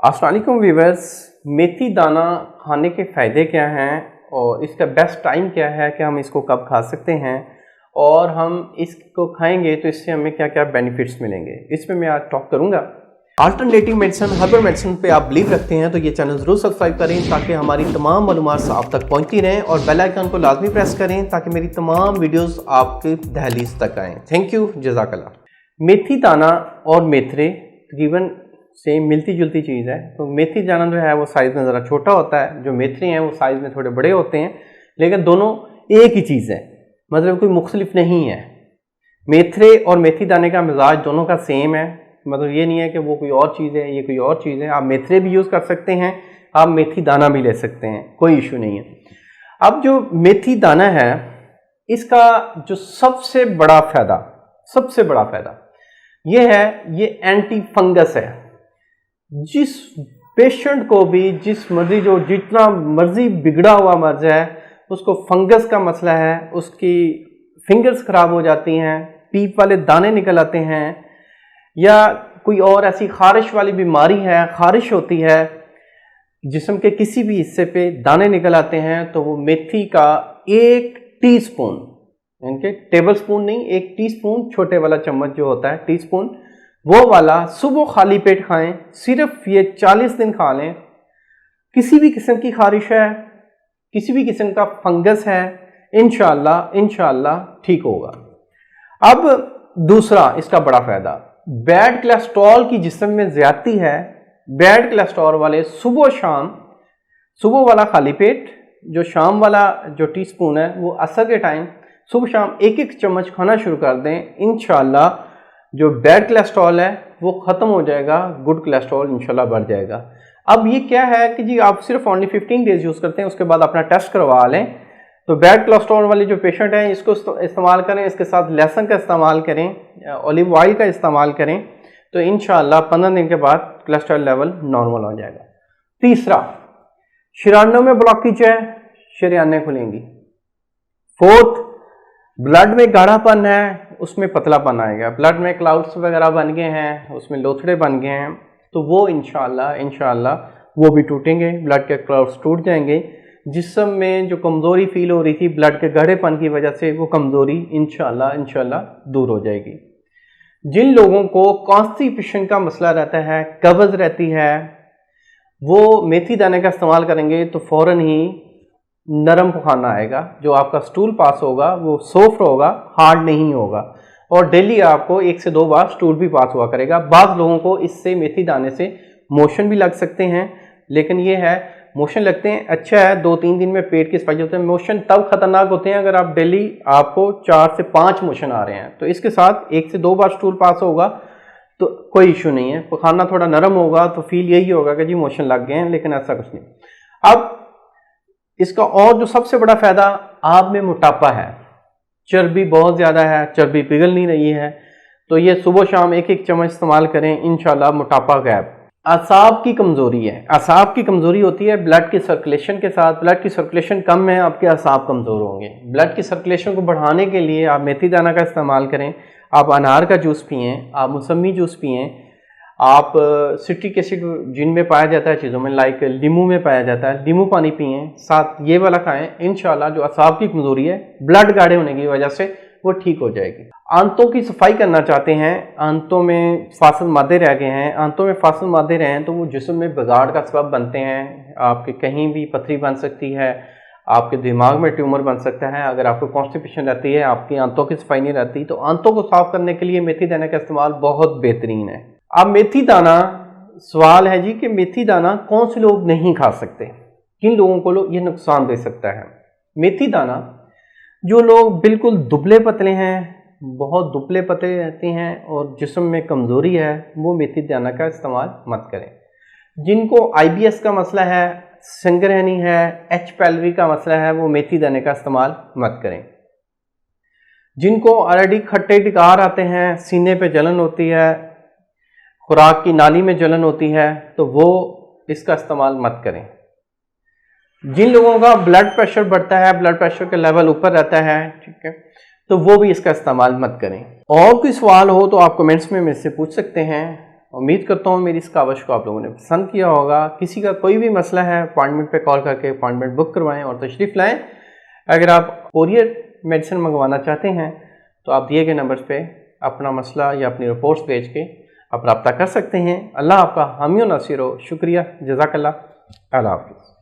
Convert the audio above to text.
अस्सलाम वालेकुम व्यूअर्स, मेथी दाना खाने के फ़ायदे क्या हैं और इसका बेस्ट टाइम क्या है कि हम इसको कब खा सकते हैं और हम इसको खाएंगे तो इससे हमें क्या क्या बेनिफिट्स मिलेंगे, इस पर मैं आज टॉक करूंगा। अल्टरनेटिव मेडिसिन, हर्बल मेडिसिन पे आप बिलीव रखते हैं तो ये चैनल ज़रूर सब्सक्राइब करें ताकि हमारी तमाम मालूमात आप तक पहुंचती रहें और बेल आइकन को लाजमी प्रेस करें ताकि मेरी तमाम वीडियोस आपके दहलीज तक आएँ। थैंक यू, जज़ाकल्लाह। मेथी दाना और मेथरे तकरीबन सेम मिलती जुलती चीज़ है। तो मेथी दाना जो है वो साइज़ में ज़रा छोटा होता है, जो मेथरे हैं वो साइज़ में थोड़े बड़े होते हैं, लेकिन दोनों एक ही चीज़ है, मतलब कोई मुख्तलिफ नहीं है। मेथरे और मेथी दाने का मिजाज दोनों का सेम है, मतलब ये नहीं है कि वो कोई और चीज़ है ये कोई और चीज़ है। आप मेथरे भी यूज़ कर सकते हैं, आप मेथी दाना भी ले सकते हैं, कोई इशू नहीं है। अब जो मेथी दाना है इसका जो सबसे बड़ा फ़ायदा ये है, ये एंटी फंगस है। जिस पेशेंट को भी जिस मर्जी जो जितना मर्जी बिगड़ा हुआ मर्ज है उसको फंगस का मसला है, उसकी फिंगर्स खराब हो जाती हैं, पीप वाले दाने निकल आते हैं, या कोई और ऐसी खारिश वाली बीमारी है, खारिश होती है जिस्म के किसी भी हिस्से पे दाने निकल आते हैं, तो वो मेथी का 1 टीस्पून, इनके टेबल स्पून नहीं, 1 टीस्पून, छोटे वाला चम्मच जो होता है टीस्पून, वो वाला सुबह खाली पेट खाएं। सिर्फ ये 40 दिन खा लें। किसी भी किस्म की खारिश है, किसी भी किस्म का फंगस है, इंशाअल्लाह ठीक होगा। अब दूसरा इसका बड़ा फायदा, बैड कोलेस्ट्रॉल की जिस्म में ज्यादती है, बैड कोलेस्ट्रॉल वाले सुबह वाला खाली पेट, जो शाम वाला जो टीस्पून है वो असर के टाइम सुबह शाम 1-1 चम्मच खाना शुरू कर दें। इंशाअल्लाह जो बैड कोलेस्ट्रॉल है वो ख़त्म हो जाएगा, गुड कोलेस्ट्रॉल इंशाल्लाह बढ़ जाएगा। अब ये क्या है कि जी आप सिर्फ ओनली 15 डेज यूज़ करते हैं, उसके बाद अपना टेस्ट करवा लें। तो बैड कोलेस्ट्रॉल वाले जो पेशेंट हैं इसको इस्तेमाल करें, इसके साथ लहसुन का इस्तेमाल करें, ऑलिव ऑयल का इस्तेमाल करें, तो इंशाल्लाह 15 दिन के बाद कोलेस्ट्रॉल लेवल नॉर्मल हो जाएगा। तीसरा, शरीयानों में ब्लॉकेज है, शरीयानें खुलेंगी। फोर्थ, ब्लड में गाढ़ापन है, उसमें पतलापन आएगा। ब्लड में क्लाउड्स वगैरह बन गए हैं, उसमें लोथड़े बन गए हैं, तो वो इंशाल्लाह वो भी टूटेंगे, ब्लड के क्लाउड्स टूट जाएंगे। जिस्म में जो कमज़ोरी फील हो रही थी ब्लड के गाढ़ेपन की वजह से, वो कमज़ोरी इंशाल्लाह दूर हो जाएगी। जिन लोगों को कॉन्स्टिपेशन का मसला रहता है, कब्ज़ रहती है, वो मेथी दाने का इस्तेमाल करेंगे तो फ़ौरन ही नरम खाना आएगा। जो आपका स्टूल पास होगा वो सॉफ्ट होगा, हार्ड नहीं होगा, और डेली आपको 1 से 2 बार स्टूल भी पास हुआ करेगा। बाज़ लोगों को इससे मेथी दाने से मोशन भी लग सकते हैं, लेकिन ये है मोशन लगते हैं, अच्छा है, 2-3 दिन में पेट की स्पाइस होते हैं। मोशन तब खतरनाक होते हैं अगर आप डेली आपको 4 से 5 मोशन आ रहे हैं, तो इसके साथ 1 से 2 बार स्टूल पास होगा तो कोई इशू नहीं है। खाना थोड़ा नरम होगा तो फील यही होगा कि जी मोशन लग गए हैं, लेकिन ऐसा कुछ नहीं। अब इसका और जो सबसे बड़ा फायदा, आप में मोटापा है, चर्बी बहुत ज़्यादा है, चर्बी पिघल नहीं रही है, तो ये सुबह शाम 1-1 चम्मच इस्तेमाल करें, इंशाल्लाह मोटापा गायब। असाब की कमज़ोरी है, असाब की कमज़ोरी होती है ब्लड की सर्कुलेशन के साथ। ब्लड की सर्कुलेशन कम है, आपके असाब कमज़ोर होंगे। ब्लड की सर्कुलेशन को बढ़ाने के लिए आप मेथी दाना का इस्तेमाल करें, आप अनार का जूस पिएँ, आप मौसमी जूस पिएँ, आप सिट्रिक एसिड जिनमें पाया जाता है चीज़ों में, लाइक नींबू में पाया जाता है, नींबू पानी पिएँ, साथ ये वाला खाएं। इंशाल्लाह जो असाब की कमज़ोरी है ब्लड गाढ़े होने की वजह से वो ठीक हो जाएगी। आंतों की सफाई करना चाहते हैं, आंतों में फासिल मादे रह गए हैं, आंतों में फासिल मादे रहे हैं तो वो जिस्म में बिगाड़ का सबब बनते हैं। आपके कहीं भी पथरी बन सकती है, आपके दिमाग में ट्यूमर बन सकता है। अगर आपको कॉन्स्टिपेशन रहती है, आपकी आंतों की सफाई नहीं रहती, तो आंतों को साफ करने के लिए मेथी दाने का इस्तेमाल बहुत बेहतरीन है। अब मेथी दाना, सवाल है जी कि मेथी दाना कौन से लोग नहीं खा सकते, किन लोगों को ये नुकसान दे सकता है। मेथी दाना जो लोग बिल्कुल दुबले पतले हैं, बहुत दुबले पतले रहते हैं और जिस्म में कमज़ोरी है, वो मेथी दाना का इस्तेमाल मत करें। जिनको IBS का मसला है, संगरहनी है, H पैलवी का मसला है, वो मेथी दाने का इस्तेमाल मत करें। जिनको ऑलरेडी खट्टे टिकार आते हैं, सीने पे जलन होती है, खुराक की नाली में जलन होती है, तो वो इसका इस्तेमाल मत करें। जिन लोगों का ब्लड प्रेशर बढ़ता है, ब्लड प्रेशर का लेवल ऊपर रहता है, ठीक है, तो वो भी इसका इस्तेमाल मत करें। और कोई सवाल हो तो आप कमेंट्स में मुझसे पूछ सकते हैं। उम्मीद करता हूँ मेरी इस कावश को आप लोगों ने पसंद किया होगा। किसी का कोई भी मसला है, अपॉइंटमेंट पे कॉल करके अपॉइंटमेंट बुक करवाएं और तशरीफ़ लाएं। अगर आप कोरियर मेडिसिन मंगवाना चाहते हैं तो आप दिए गए नंबर्स पे अपना मसला या अपनी रिपोर्ट्स भेज के आप रब्ता कर सकते हैं। अल्लाह आपका हामी व नासिर हो। शुक्रिया, जज़ाकल्लाह, अल्लाह हाफ़िज़।